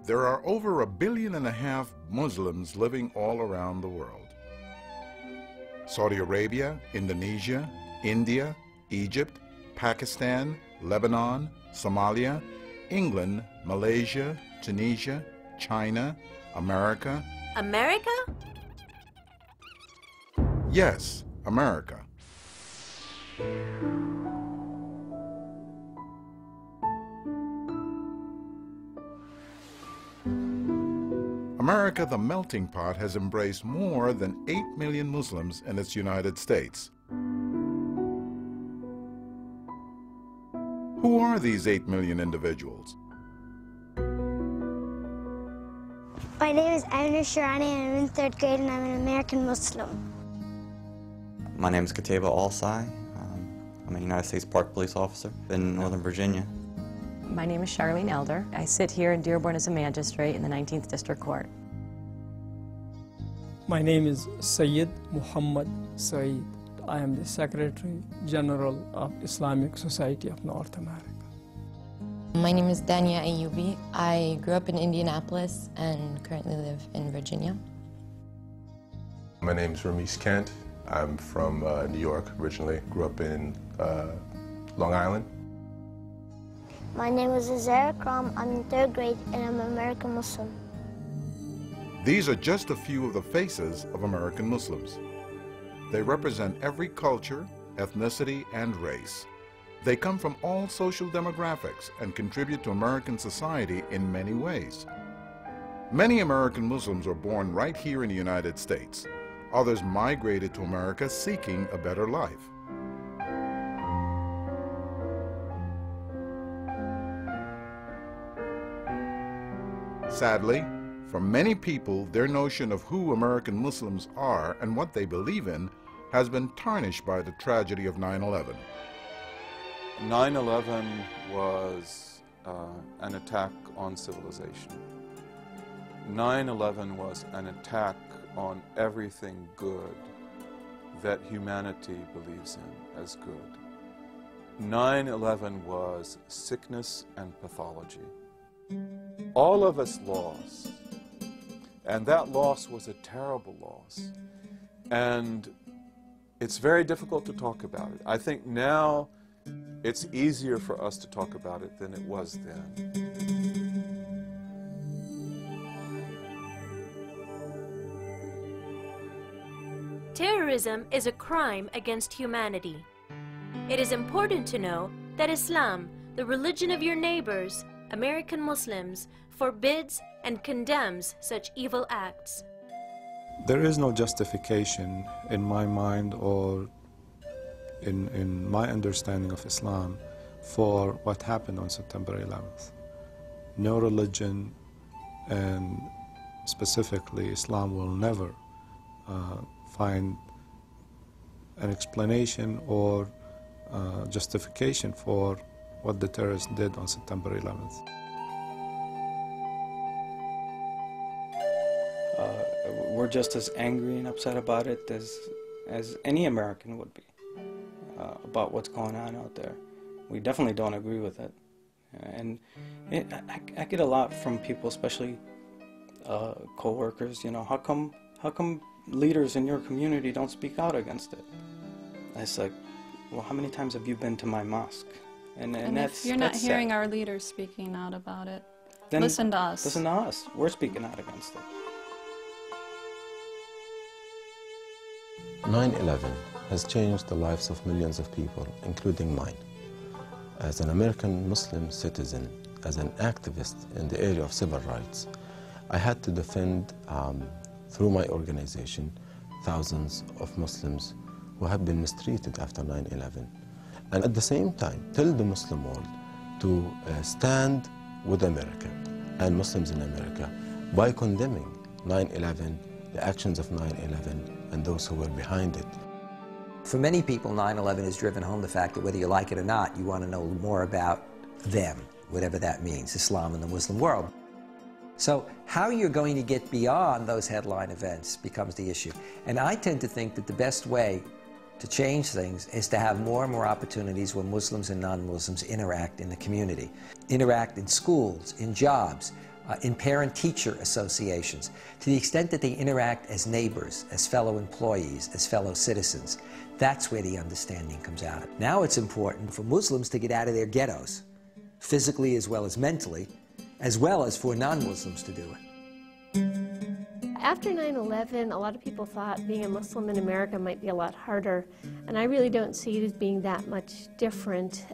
there are over 1.5 billion Muslims living all around the world. Saudi Arabia, Indonesia, India, Egypt, Pakistan, Lebanon, Somalia, England, Malaysia, Tunisia, China, America. America? Yes, America. America, the melting pot, has embraced more than 8 million Muslims in its United States. Who are these 8 million individuals? My name is Amina Shirani and I'm in 3rd grade and I'm an American Muslim. My name is Kateba Alsai. I'm a United States Park Police officer in Northern Virginia. My name is Charlene Elder. I sit here in Dearborn as a magistrate in the 19th District Court. My name is Sayyid Muhammad Saeed. I am the Secretary General of Islamic Society of North America. My name is Dania Ayubi. I grew up in Indianapolis and currently live in Virginia. My name is Ramesh Kent. I'm from New York originally. Grew up in Long Island. My name is Azara Kram. I'm in 3rd grade and I'm an American Muslim. These are just a few of the faces of American Muslims. They represent every culture, ethnicity, and race. They come from all social demographics and contribute to American society in many ways. Many American Muslims were born right here in the United States. Others migrated to America seeking a better life. Sadly, for many people, their notion of who American Muslims are and what they believe in has been tarnished by the tragedy of 9/11. 9/11 was an attack on civilization. 9/11 was an attack on everything good that humanity believes in as good. 9/11 was sickness and pathology. All of us lost, and that loss was a terrible loss. And it's very difficult to talk about it. I think now it's easier for us to talk about it than it was then. Terrorism is a crime against humanity. It is important to know that Islam, the religion of your neighbors, American Muslims, forbids and condemns such evil acts. There is no justification in my mind or in my understanding of Islam for what happened on September 11th. No religion, and specifically Islam, will never find an explanation or justification for what the terrorists did on September 11th. We're just as angry and upset about it as any American would be about what's going on out there. We definitely don't agree with it. And I get a lot from people, especially co-workers, you know, how come leaders in your community don't speak out against it? And it's like, well, how many times have you been to my mosque? And if you're not hearing our leaders speaking out about it, then listen to us. Listen to us. We're speaking out against it. 9/11 has changed the lives of millions of people, including mine. As an American Muslim citizen, as an activist in the area of civil rights, I had to defend, through my organization, thousands of Muslims who have been mistreated after 9/11. And at the same time, tell the Muslim world to stand with America and Muslims in America by condemning 9/11, the actions of 9/11, and those who were behind it. For many people, 9/11 has driven home the fact that whether you like it or not, you want to know more about them, whatever that means, Islam and the Muslim world. So how you're going to get beyond those headline events becomes the issue. And I tend to think that the best way to change things is to have more and more opportunities where Muslims and non-Muslims interact in the community. Interact in schools, in jobs, in parent-teacher associations, to the extent that they interact as neighbors, as fellow employees, as fellow citizens. That's where the understanding comes out. Now it's important for Muslims to get out of their ghettos, physically as well as mentally, as well as for non-Muslims to do it. After 9/11, a lot of people thought being a Muslim in America might be a lot harder, and I really don't see it as being that much different.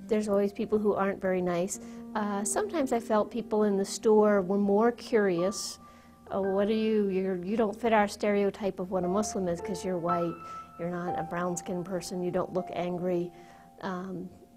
There's always people who aren't very nice. Sometimes I felt people in the store were more curious. Oh, what are you? You don't fit our stereotype of what a Muslim is because you're white. You're not a brown-skinned person. You don't look angry.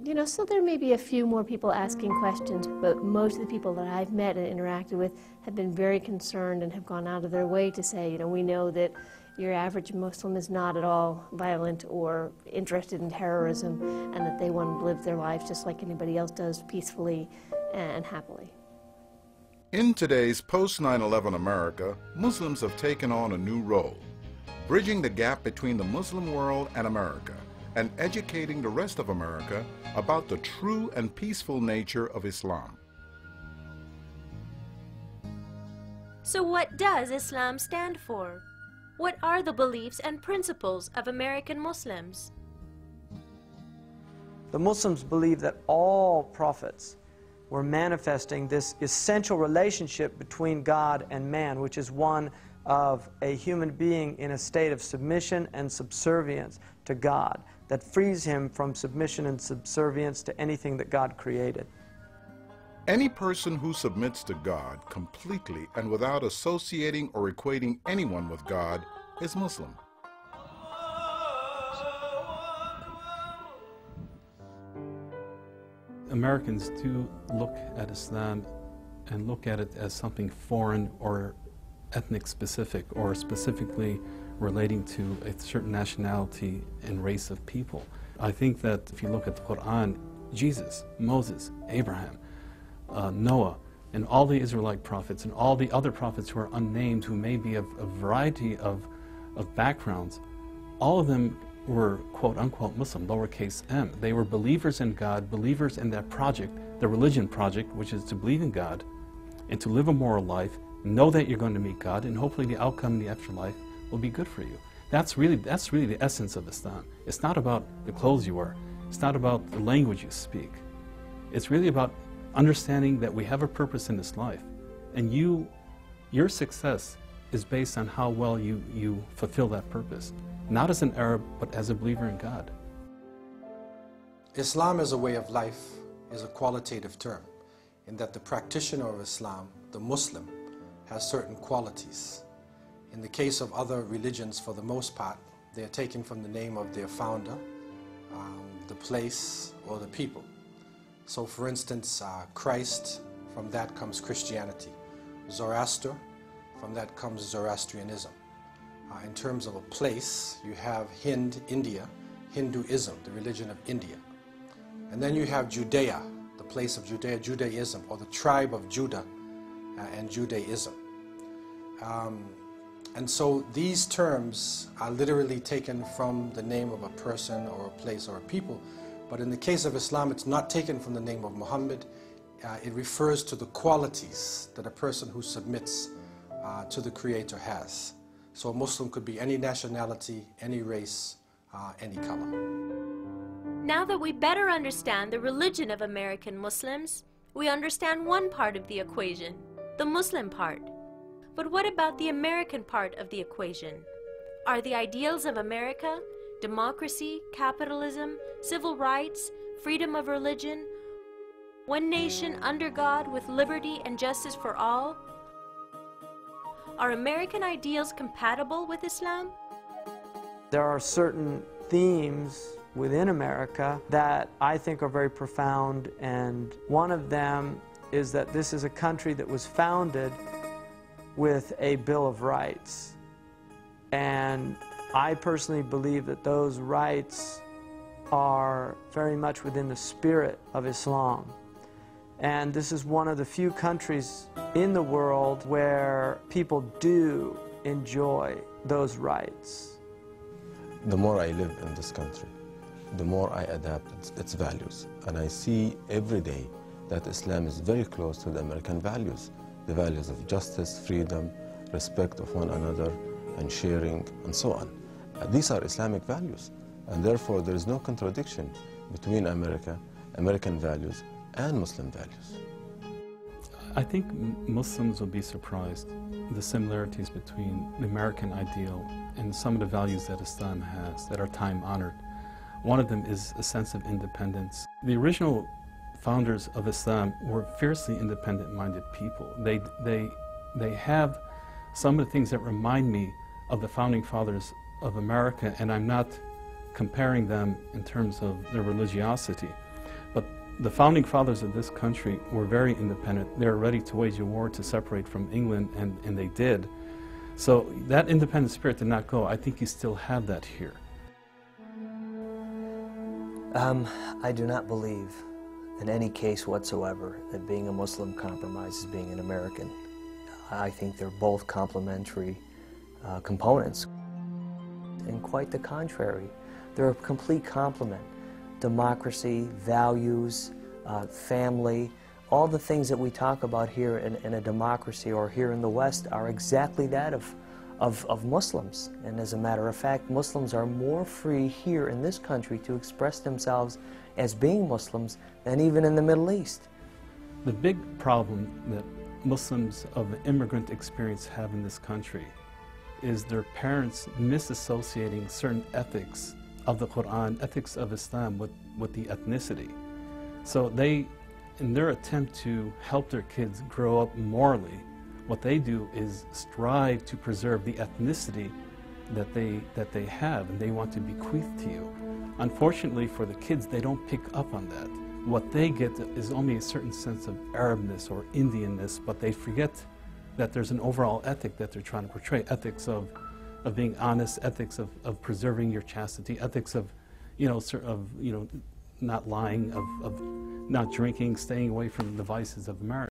You know, so there may be a few more people asking questions, but most of the people that I've met and interacted with have been very concerned and have gone out of their way to say, you know, we know that your average Muslim is not at all violent or interested in terrorism, and that they want to live their lives just like anybody else does, peacefully and happily. In today's post-9/11 America, Muslims have taken on a new role, bridging the gap between the Muslim world and America, and educating the rest of America about the true and peaceful nature of Islam. So what does Islam stand for? What are the beliefs and principles of American Muslims? The Muslims believe that all prophets were manifesting this essential relationship between God and man, which is one of a human being in a state of submission and subservience to God, that frees him from submission and subservience to anything that God created. Any person who submits to God completely and without associating or equating anyone with God is Muslim. Americans do look at Islam and look at it as something foreign or ethnic specific, or specifically relating to a certain nationality and race of people. I think that if you look at the Qur'an, Jesus, Moses, Abraham, Noah, and all the Israelite prophets and all the other prophets who are unnamed, who may be of a variety of backgrounds, all of them were quote-unquote Muslim, lowercase m. They were believers in God, believers in that project, the religion project, which is to believe in God and to live a moral life, know that you're going to meet God, and hopefully the outcome in the afterlife will be good for you. That's really the essence of Islam. It's not about the clothes you wear. It's not about the language you speak. It's really about understanding that we have a purpose in this life, and your success is based on how well you fulfill that purpose, not as an Arab, but as a believer in God. Islam as a way of life is a qualitative term, in that the practitioner of Islam, the Muslim, has certain qualities. In the case of other religions, for the most part, they are taken from the name of their founder, the place, or the people. So for instance, Christ, from that comes Christianity. Zoroaster, from that comes Zoroastrianism. In terms of a place, you have India, Hinduism, the religion of India. And then you have Judea, the place of Judea, Judaism, or the tribe of Judah and Judaism. And so these terms are literally taken from the name of a person or a place or a people. But in the case of Islam, it's not taken from the name of Muhammad. It refers to the qualities that a person who submits to the Creator has. So a Muslim could be any nationality, any race, any color. Now that we better understand the religion of American Muslims, we understand one part of the equation, the Muslim part. But what about the American part of the equation? Are the ideals of America, democracy, capitalism, civil rights, freedom of religion, one nation under God with liberty and justice for all? Are American ideals compatible with Islam? There are certain themes within America that I think are very profound, and one of them is that this is a country that was founded with a Bill of Rights. And I personally believe that those rights are very much within the spirit of Islam. And this is one of the few countries in the world where people do enjoy those rights. The more I live in this country, the more I adapt its values. And I see every day that Islam is very close to the American values, the values of justice, freedom, respect of one another, and sharing, and so on. These are Islamic values, and therefore there is no contradiction between American values, and Muslim values. I think Muslims will be surprised the similarities between the American ideal and some of the values that Islam has that are time-honored. One of them is a sense of independence. The original founders of Islam were fiercely independent-minded people. They have some of the things that remind me of the founding fathers of America, and I'm not comparing them in terms of their religiosity. But the founding fathers of this country were very independent. They were ready to wage a war to separate from England, and they did. So that independent spirit did not go. I think you still have that here. I do not believe in any case whatsoever that being a Muslim compromises being an American. I think they're both complementary components. And quite the contrary. They're a complete complement. Democracy, values, family, all the things that we talk about here in a democracy or here in the West are exactly that of Muslims. And as a matter of fact, Muslims are more free here in this country to express themselves as being Muslims than even in the Middle East. The big problem that Muslims of immigrant experience have in this country is their parents misassociating certain ethics of the Qur'an, ethics of Islam with the ethnicity. So they, in their attempt to help their kids grow up morally, what they do is strive to preserve the ethnicity that they have and they want to bequeath to you. Unfortunately for the kids, they don't pick up on that. What they get is only a certain sense of Arabness or Indianness, but they forget that there's an overall ethic that they're trying to portray, ethics of being honest, ethics of preserving your chastity, ethics of not lying, of not drinking, staying away from the vices of America.